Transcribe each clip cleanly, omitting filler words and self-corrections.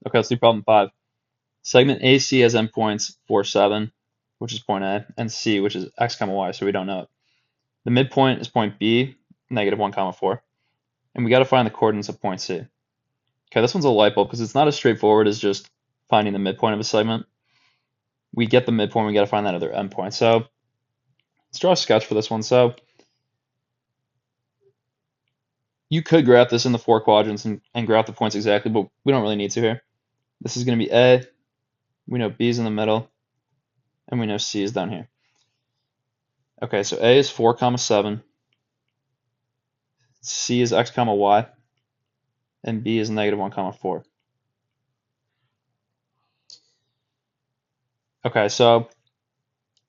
Okay, let's do problem 5. Segment AC has endpoints 4, 7, which is point A, and C, which is x comma y, so we don't know it. The midpoint is point B, negative 1 comma 4, and we got to find the coordinates of point C. Okay, this one's a light bulb because it's not as straightforward as just finding the midpoint of a segment. We get the midpoint, we got to find that other endpoint. So let's draw a sketch for this one. So you could graph this in the 4 quadrants and graph the points exactly, but we don't really need to here. This is going to be A, we know B is in the middle, and we know C is down here. Okay, so A is 4 comma 7, C is x comma y, and B is negative 1 comma 4. Okay, so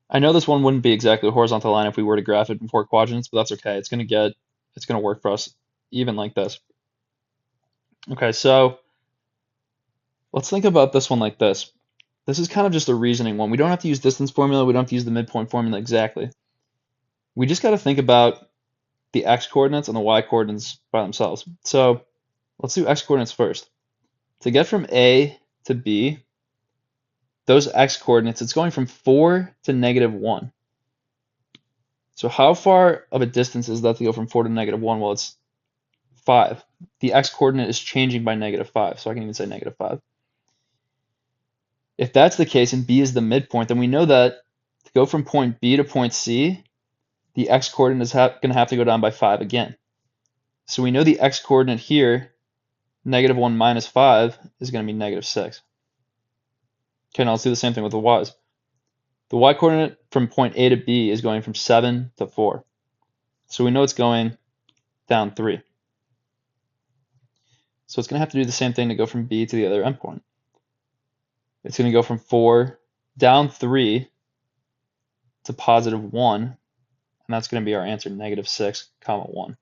I know this one wouldn't be exactly a horizontal line if we were to graph it in 4 quadrants, but that's okay. It's gonna work for us even like this. Okay, so let's think about this one like this. This is kind of just a reasoning one. We don't have to use distance formula. We don't have to use the midpoint formula exactly. We just got to think about the x coordinates and the y coordinates by themselves. So let's do x coordinates first. To get from A to B, those x coordinates, it's going from 4 to negative 1. So how far of a distance is that to go from 4 to negative 1? Well, it's 5. The x coordinate is changing by negative 5, so I can even say negative 5. If that's the case and B is the midpoint, then we know that to go from point B to point C, the x coordinate is going to have to go down by 5 again. So we know the x coordinate here, negative 1 minus 5, is going to be negative 6. Okay, now let's do the same thing with the y's. The y coordinate from point A to B is going from 7 to 4. So we know it's going down 3. So it's going to have to do the same thing to go from B to the other endpoint. It's going to go from 4 down 3 to positive 1, and that's going to be our answer, negative 6 comma 1.